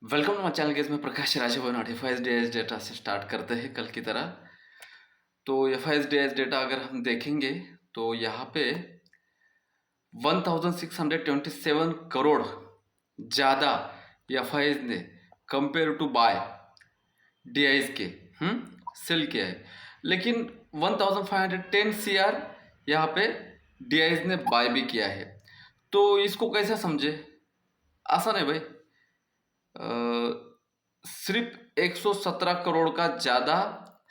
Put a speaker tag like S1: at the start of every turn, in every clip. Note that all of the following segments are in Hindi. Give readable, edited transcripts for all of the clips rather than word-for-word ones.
S1: वेलकम टू माई चैनल गेस में प्रकाश राजभवन और एफ डेटा से स्टार्ट करते हैं कल की तरह। तो एफ डेटा अगर हम देखेंगे तो यहाँ पे 1627 करोड़ ज़्यादा एफ ने कंपेयर टू बाय डी के सेल किया है, लेकिन 1510 CR यहाँ पे डी ने बाय भी किया है। तो इसको कैसे समझे? आसान है भाई। सिर्फ 117 करोड़ का ज़्यादा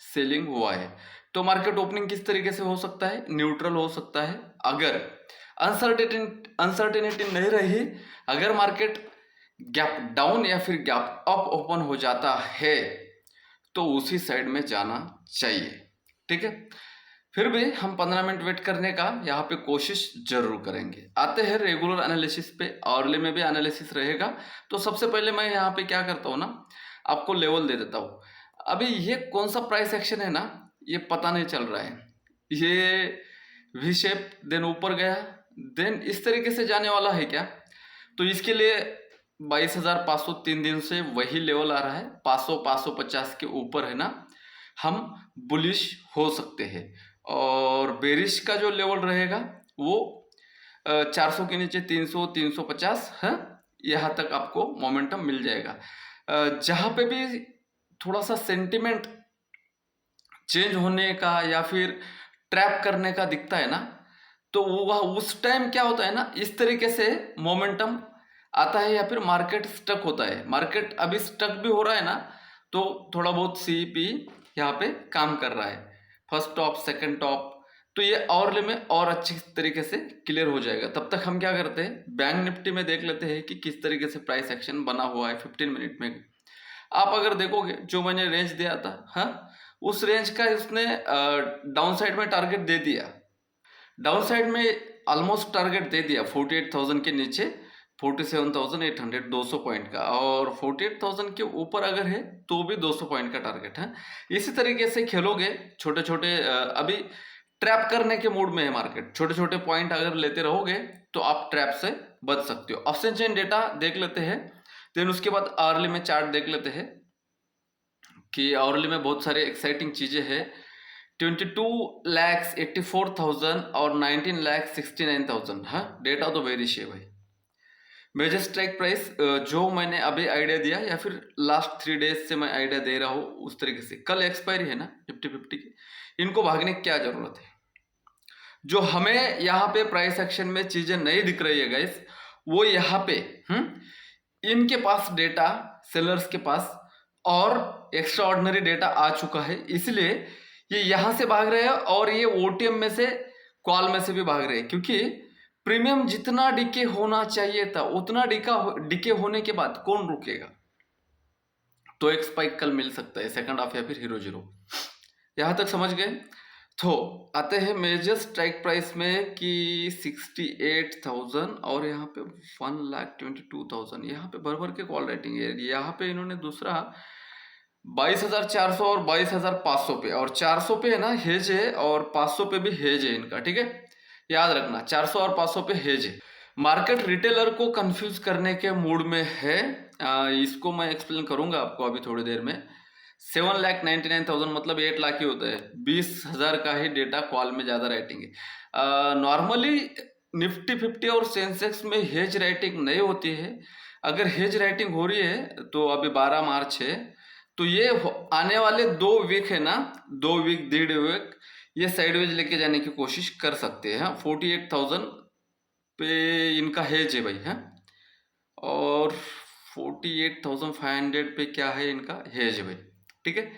S1: सेलिंग हुआ है। तो मार्केट ओपनिंग किस तरीके से हो सकता है? न्यूट्रल हो सकता है अगर अनसर्टेनिटी नहीं रही। अगर मार्केट गैप डाउन या फिर गैप अप ओपन हो जाता है तो उसी साइड में जाना चाहिए, ठीक है। फिर भी हम 15 मिनट वेट करने का यहाँ पे कोशिश जरूर करेंगे। आते हैं रेगुलर एनालिसिस पे, आवरली में भी एनालिसिस रहेगा। तो सबसे पहले मैं यहाँ पे क्या करता हूँ ना, आपको लेवल दे देता हूँ। अभी ये कौन सा प्राइस एक्शन है ना, ये पता नहीं चल रहा है। ये वी शेप देन ऊपर गया, देन इस तरीके से जाने वाला है क्या? तो इसके लिए 22,500 3 दिन से वही लेवल आ रहा है। 500 550 के ऊपर है ना, हम बुलिश हो सकते हैं। और बेरिश का जो लेवल रहेगा वो 400 के नीचे 300 350 है, यहाँ तक आपको मोमेंटम मिल जाएगा। जहाँ पे भी थोड़ा सा सेंटिमेंट चेंज होने का या फिर ट्रैप करने का दिखता है ना, तो वह उस टाइम क्या होता है ना, इस तरीके से मोमेंटम आता है या फिर मार्केट स्टक होता है। मार्केट अभी स्टक भी हो रहा है ना, तो थोड़ा बहुत CP यहाँ पे काम कर रहा है, फर्स्ट टॉप सेकंड टॉप। तो ये आवरली में और अच्छी तरीके से क्लियर हो जाएगा। तब तक हम क्या करते हैं, बैंक निफ्टी में देख लेते हैं कि किस तरीके से प्राइस एक्शन बना हुआ है 15 मिनट में। आप अगर देखोगे जो मैंने रेंज दिया था, हाँ, उस रेंज का उसने डाउन साइड में टारगेट दे दिया। डाउन साइड में ऑलमोस्ट टारगेट दे दिया 48,000 के नीचे 47,800, 200 पॉइंट का। और 48,000 के ऊपर अगर है तो भी 200 पॉइंट का टारगेट है। इसी तरीके से खेलोगे छोटे छोटे, अभी ट्रैप करने के मूड में है मार्केट। छोटे छोटे पॉइंट अगर लेते रहोगे तो आप ट्रैप से बच सकते हो। ऑप्शन चेन डेटा देख लेते हैं, देन उसके बाद आवरली में चार्ट देख लेते हैं कि आवरली में बहुत सारे एक्साइटिंग चीजें हैं। 22,84,000 और 19,69,000, हाँ, डेटा तो बेरिश है भाई। मेजर स्ट्राइक प्राइस जो मैंने अभी आइडिया दिया या फिर लास्ट 3 डेज से मैं आइडिया दे रहा हूँ उस तरीके से, कल एक्सपायरी है ना निफ्टी 50 की, इनको भागने की क्या जरूरत है? जो हमें यहाँ पे प्राइस एक्शन में चीजें नहीं दिख रही है गाइस, वो यहाँ पे इनके पास डेटा, सेलर्स के पास और एक्स्ट्रा ऑर्डिनरी डेटा आ चुका है, इसलिए ये यहां से भाग रहे हैं। और ये OTM में से, कॉल में से भी भाग रहे हैं, क्योंकि प्रीमियम जितना डिके होना चाहिए था उतना डिके होने के बाद कौन रुकेगा? तो एक स्पाइक कल मिल सकता है सेकंड हाफ या फिर हीरो जीरो। यहां तक समझ गए? तो आते हैं मेजर स्ट्राइक प्राइस में कि 68,000 और यहाँ पे 1,22,000, यहाँ पे भर भर के कॉल राइटिंग है। यहाँ पे इन्होंने दूसरा 22,400 और 22,500 पे, और 400 पे है ना हेज है, और 500 पे भी हेज है इनका, ठीक है। याद रखना 400 और 500 पे हेज है। मार्केट रिटेलर को कंफ्यूज करने के मूड में है। इसको मैं एक्सप्लेन करूंगा आपको अभी थोड़ी देर में। 7,99,000 मतलब 8 लाख ही होता है। 20,000 का ही डेटा कॉल में ज्यादा राइटिंग है। नॉर्मली निफ्टी 50 और सेंसेक्स में हेज राइटिंग नहीं होती है। अगर हेज राइटिंग हो रही है तो अभी 12 मार्च है, तो ये आने वाले 2 वीक है ना, 2 वीक 1.5 वीक ये साइडवेज लेके जाने की कोशिश कर सकते हैं। 48,000 पे इनका हेज है भाई, है। और 48,500 पे क्या है इनका हेज है भाई, ठीक है।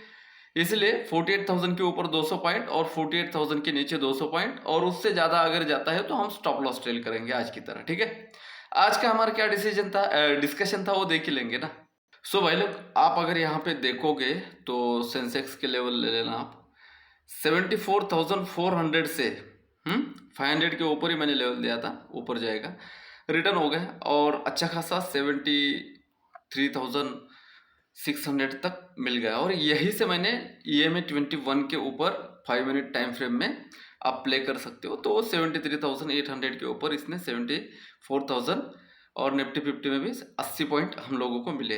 S1: इसलिए 48,000 के ऊपर 200 पॉइंट और 48,000 के नीचे 200 पॉइंट, और उससे ज्यादा अगर जाता है तो हम स्टॉप लॉस ट्रेल करेंगे आज की तरह, ठीक है। आज का हमारा क्या डिसीजन था, डिस्कशन था, वो देख ही लेंगे ना। सो भाई लोग, आप अगर यहाँ पे देखोगे तो सेंसेक्स के लेवल ले लेना आप 74,400 से 500 के ऊपर ही मैंने लेवल दिया था, ऊपर जाएगा, रिटर्न हो गया और अच्छा खासा 73,600 तक मिल गया। और यही से मैंने EMA 21 के ऊपर 5 मिनट टाइम फ्रेम में आप प्ले कर सकते हो। तो 73,800 के ऊपर इसने 74,000 और निफ्टी 50 में भी 80 पॉइंट हम लोगों को मिले।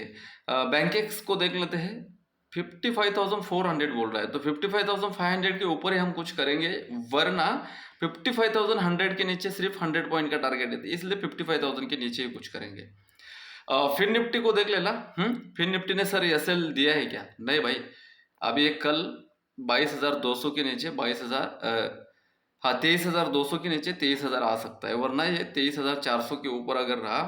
S1: बैंकेक्स को देख लेते हैं, 55,400 बोल रहा है, तो 55,500 के ऊपर ही हम कुछ करेंगे, वरना 55,100 के नीचे सिर्फ 100 पॉइंट का टारगेट है, इसलिए 55,000 के नीचे ही कुछ करेंगे। फिर निफ्टी को देख लेना। फिर निफ्टी ने सर एसएल दिया है क्या? नहीं भाई, अभी ये कल 22,200 के नीचे 23,200 के नीचे 23,000 आ सकता है, वरना ये 23,400 के ऊपर अगर रहा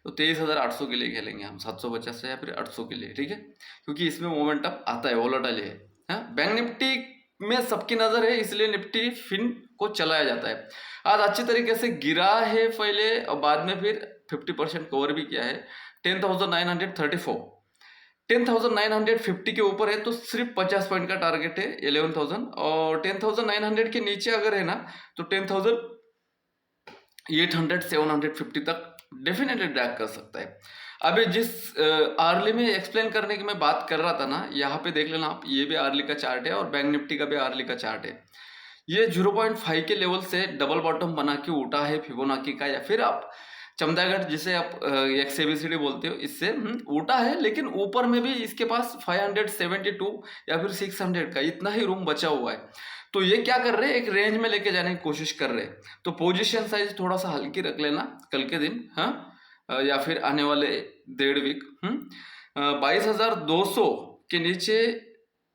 S1: तो 23,800 के लिए खेलेंगे हम, 750 से या फिर 800 के लिए, ठीक है, क्योंकि इसमें मोमेंटम आता है, वोलेटाइल है। बैंक निफ्टी में सबकी नजर है, इसलिए निफ्टी फिन को चलाया जाता है। आज अच्छी तरीके से गिरा है पहले और बाद में फिर 50% कवर भी किया है। 10,934, 10,950 के ऊपर है तो सिर्फ 50 पॉइंट का टारगेट है, 11,000, और 10,900 के नीचे अगर है ना तो 10,800 750 तक डेफिनेटली ड्रैग कर सकता है। अभी जिस आर्ली में एक्सप्लेन करने की मैं बात कर रहा था ना, यहाँ पे देख लेना आप, ये भी आर्ली का चार्ट है और बैंक निफ्टी का भी आर्ली का चार्ट है। ये 0.5 के लेवल से डबल बॉटम बना के उठा है फिबोनाची का, या फिर आप चमदागढ़ जिसे आप XABCD बोलते हो, इससे उठा है, लेकिन ऊपर में भी इसके पास 572 या फिर 600 का इतना ही रूम बचा हुआ है। तो ये क्या कर रहे हैं, एक रेंज में लेके जाने की कोशिश कर रहे हैं। तो पोजीशन साइज थोड़ा सा हल्की रख लेना कल के दिन, या फिर आने वाले 1.5 वीक। 22,200 के नीचे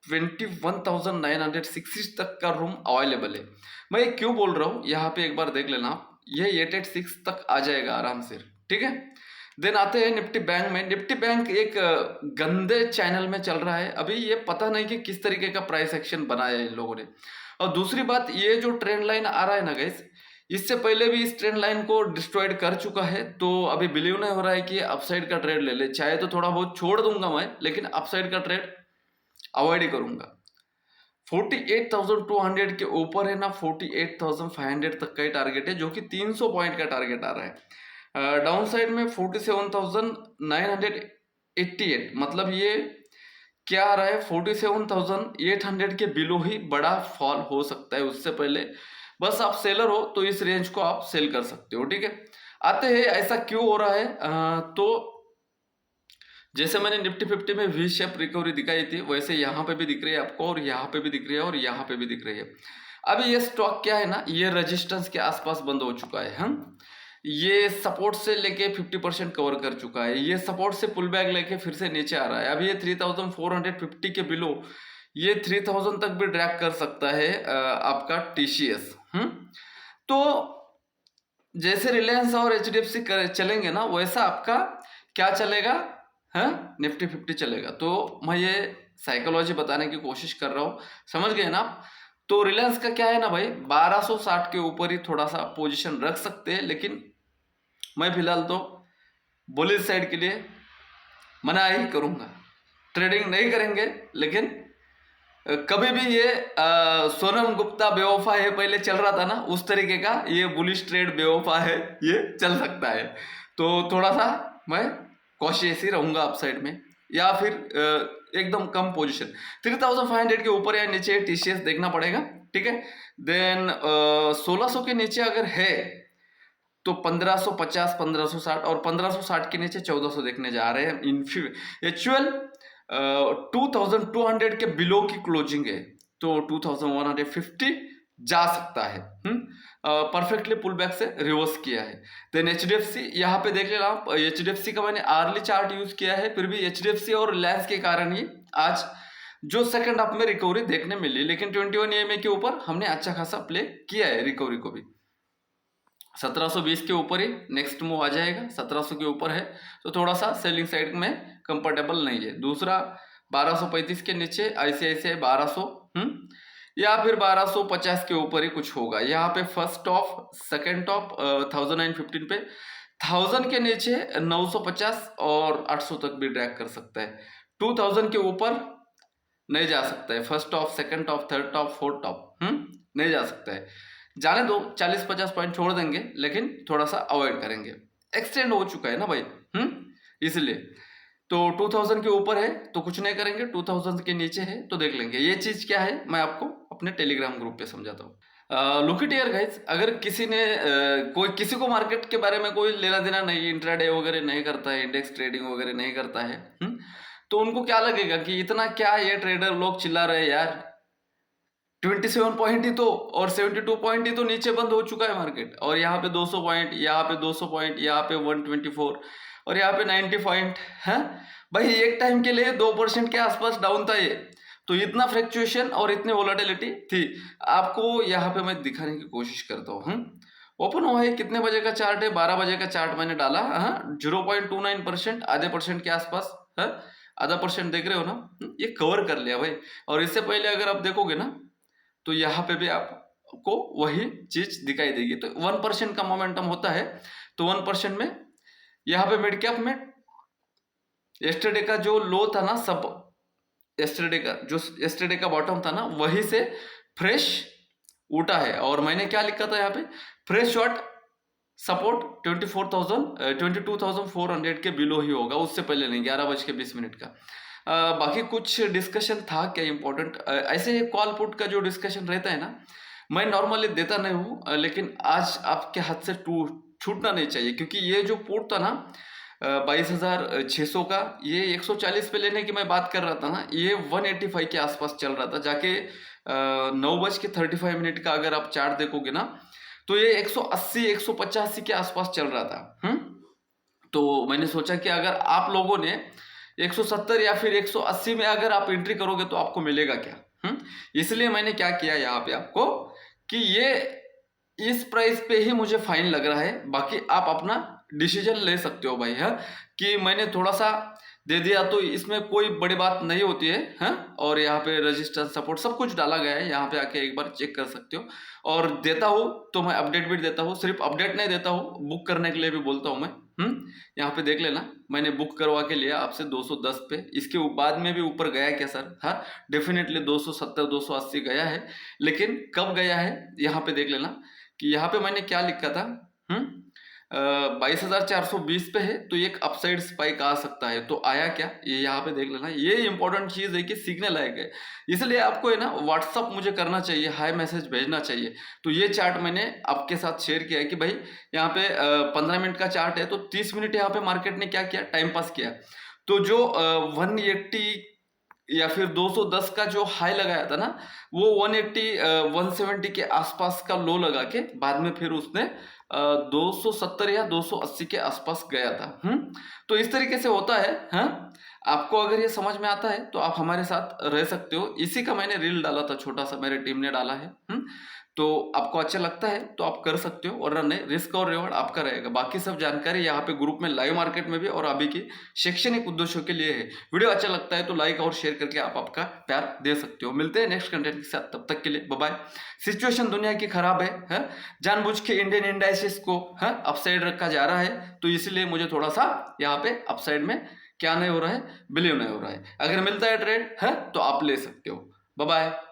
S1: 21,960 तक का रूम अवेलेबल है। मैं ये क्यों बोल रहा हूँ, यहाँ पे एक बार देख लेना आप, ये 886 तक आ जाएगा आराम से, ठीक है। देन आते हैं निफ्टी बैंक में। निफ्टी बैंक एक गंदे चैनल में चल रहा है अभी, ये पता नहीं कि किस तरीके का प्राइस एक्शन बनाया है इन लोगों ने। और दूसरी बात, ये जो ट्रेंड लाइन आ रहा है ना गाइस, इससे पहले भी इस ट्रेंड लाइन को डिस्ट्रॉयड कर चुका है, तो अभी बिलीव नहीं हो रहा है कि अपसाइड का ट्रेड ले ले। चाहे तो थोड़ा बहुत छोड़ दूंगा मैं, लेकिन अपसाइड का ट्रेड अवॉइड ही करूंगा। 48,200 के ऊपर है ना, 48,500 तक का ही टारगेट है, जो कि 300 पॉइंट का टारगेट आ रहा है। डाउन साइड में 47,988, मतलब ये क्या आ रहा है, 47,800 के बिलो ही बड़ा फॉल हो सकता है। उससे पहले बस आप सेलर हो तो इस रेंज को आप सेल कर सकते हो, ठीक है। आते हैं ऐसा क्यों हो रहा है, तो जैसे मैंने निफ्टी 50 में वी शेप रिकवरी दिखाई थी, वैसे यहाँ पे भी दिख रही है आपको, और यहाँ पे भी दिख रही है, और यहाँ पे भी दिख रही है। अभी ये स्टॉक क्या है ना, ये रेजिस्टेंस के आसपास बंद हो चुका है। ये सपोर्ट से लेके 50% कवर कर चुका है, ये सपोर्ट से पुल बैक लेके फिर से नीचे आ रहा है। अभी ये 3,450 के बिलो, ये 3,000 तक भी ड्रैग कर सकता है आपका TCS। तो जैसे रिलायंस और HDFC चलेंगे ना, वैसा आपका क्या चलेगा, निफ्टी 50 चलेगा। तो मैं ये साइकोलॉजी बताने की कोशिश कर रहा हूँ, समझ गए ना। तो रिलायंस का क्या है ना भाई, 1260 के ऊपर ही थोड़ा सा पोजीशन रख सकते हैं, लेकिन मैं फिलहाल तो बुलिश साइड के लिए मना ही करूंगा। ट्रेडिंग नहीं करेंगे, लेकिन कभी भी ये सोनम गुप्ता बेवफा है पहले चल रहा था ना, उस तरीके का ये बुलिश ट्रेड बेवफा है, ये चल सकता है। तो थोड़ा सा मैं कॉशियस ही रहूंगा अपसाइड में, या फिर एकदम कम पोजीशन 3,500 के ऊपर या नीचे TCS देखना पड़ेगा, ठीक है। देन 1600 के नीचे अगर है तो 1550, 1560, और 1560 के नीचे 1400 देखने जा रहे हैं। एक्चुअल 2,200 के बिलो की क्लोजिंग है, तो 2,150 जा सकता है। परफेक्टली पुल बैक से रिवर्स किया है। देन HDFC, यहाँ पे देख लेना आप, HDFC का मैंने आर्ली चार्ट यूज किया है, फिर भी HDFC और रिलायंस के कारण ही आज जो सेकंड हाफ में रिकवरी देखने मिली, लेकिन 21 EMA के ऊपर हमने अच्छा खासा प्ले किया है रिकवरी को भी। 1720 के ऊपर ही नेक्स्ट मूव आ जाएगा, 1700 के ऊपर है तो थोड़ा सा सेलिंग साइड में कंफर्टेबल नहीं है। दूसरा 1235 के नीचे ICICI 1200, या फिर 1250 के ऊपर ही कुछ होगा। यहाँ पे फर्स्ट टॉप सेकंड टॉप 1915 पे, 1000 के नीचे 950 और 800 तक भी ड्रैग कर सकता है। 2000 के ऊपर नहीं जा सकता है, first top second top third top fourth top नहीं जा सकता है। जाने दो, 40-50 पॉइंट छोड़ देंगे, लेकिन थोड़ा सा अवॉइड करेंगे। एक्सटेंड हो चुका है ना भाई, इसलिए तो 2000 के ऊपर है तो कुछ नहीं करेंगे, 2000 के नीचे है तो देख लेंगे। ये चीज क्या है मैं आपको अपने टेलीग्राम ग्रुप पे समझाता हूँ। लुक इट हियर गाइस, अगर किसी ने कोई किसी को मार्केट के बारे में कोई लेना देना नहीं, इंट्राडे वगैरह नहीं करता है, इंडेक्स ट्रेडिंग वगैरह नहीं करता है, तो उनको क्या लगेगा कि इतना क्या ये ट्रेडर लोग चिल्ला रहे हैं यार, 27 पॉइंट ही तो और 72 पॉइंट ही तो नीचे बंद हो चुका है मार्केट, और यहाँ पे 200 पॉइंट, यहाँ पे 200 पॉइंट, यहाँ पे 124 और यहाँ पे 90 पॉइंट है भाई। एक टाइम के लिए 2% के आसपास डाउन था ये, तो इतना फ्लक्चुएशन और इतनी वोलेटिलिटी थी। आपको यहाँ पे मैं दिखाने की कोशिश करता हूँ। ओपन हुआ है, कितने बजे का चार्ट है, 12 बजे का चार्ट मैंने डाला। 0.29%, आधे परसेंट के आसपास है, आधा परसेंट देख रहे हो ना, ये कवर कर लिया भाई। और इससे पहले अगर आप देखोगे ना तो यहाँ पे भी आपको वही चीज दिखाई देगी। तो 1% का मोमेंटम होता है, तो 1% में यहाँ पे मिड कैप में यस्टरडे का जो लो था ना, सब यस्टरडे का बॉटम था ना, वही से फ्रेश उठा है। और मैंने क्या लिखा था यहाँ पे, फ्रेश शॉर्ट सपोर्ट 22,400 के बिलो ही होगा, उससे पहले नहीं, 11:20 का। बाकी कुछ डिस्कशन था क्या इंपॉर्टेंट, ऐसे ही कॉल पुट का जो डिस्कशन रहता है ना, मैं नॉर्मली देता नहीं हूँ, लेकिन आज आपके हाथ से छूटना नहीं चाहिए, क्योंकि ये जो पुट था ना 22,600 का, ये 140 पे लेने की मैं बात कर रहा था ना, ये 185 के आसपास चल रहा था। जाके 9:35 का अगर आप चार्ट देखोगे ना, तो ये 180 185 के आसपास चल रहा था। तो मैंने सोचा कि अगर आप लोगों ने 170 या फिर 180 में अगर आप एंट्री करोगे तो आपको मिलेगा क्या। इसलिए मैंने क्या किया यहाँ पे आपको, कि ये इस प्राइस पे ही मुझे फाइन लग रहा है, बाकी आप अपना डिसीजन ले सकते हो भाई। है कि मैंने थोड़ा सा दे दिया तो इसमें कोई बड़ी बात नहीं होती है। और यहाँ पे रेजिस्टेंस सपोर्ट सब कुछ डाला गया है, यहाँ पे आके एक बार चेक कर सकते हो। और देता हूँ तो मैं अपडेट भी देता हूँ, सिर्फ अपडेट नहीं देता हूँ, बुक करने के लिए भी बोलता हूँ मैं। यहाँ पे देख लेना, मैंने बुक करवा के लिया आपसे 210 पे, इसके बाद में भी ऊपर गया क्या सर? हाँ, डेफिनेटली 270 280 गया है, लेकिन कब गया है यहाँ पे देख लेना, कि यहाँ पे मैंने क्या लिखा था, 22,420 पे है, तो एक अपसाइड स्पाइक आ सकता है, तो आया क्या ये यहाँ पे देख लेना। ये इंपॉर्टेंट चीज है कि सीखने लायक है, इसलिए आपको है ना व्हाट्सअप मुझे करना चाहिए, हाई मैसेज भेजना चाहिए। तो ये चार्ट मैंने आपके साथ शेयर किया है कि भाई यहाँ पे 15 मिनट का चार्ट है, तो 30 मिनट यहाँ पे मार्केट ने क्या किया, टाइम पास किया। तो जो 180 या फिर 210 का जो हाई लगाया था ना, वो 180 170 के आसपास का लो लगा के बाद में फिर उसने 270 या 280 के आसपास गया था। तो इस तरीके से होता है। आपको अगर ये समझ में आता है तो आप हमारे साथ रह सकते हो। इसी का मैंने रील डाला था, छोटा सा मेरे टीम ने डाला है। तो आपको अच्छा लगता है तो आप कर सकते हो, और रन है, रिस्क और रिवॉर्ड आपका रहेगा। बाकी सब जानकारी यहाँ पे ग्रुप में लाइव मार्केट में भी और अभी की शैक्षणिक उद्देश्यों के लिए है। वीडियो अच्छा लगता है तो लाइक और शेयर करके आप आपका प्यार दे सकते हो। मिलते हैं नेक्स्ट कंटेंट के साथ, तब तक के लिए बाय बाय। सिचुएशन दुनिया की खराब है, जानबूझ के इंडियन इंडाइसेस को अपसाइड रखा जा रहा है, तो इसलिए मुझे थोड़ा सा यहाँ पे अपसाइड में क्या नहीं हो रहा है, बिलीव नहीं हो रहा है। अगर मिलता है ट्रेड तो आप ले सकते हो। Bye bye.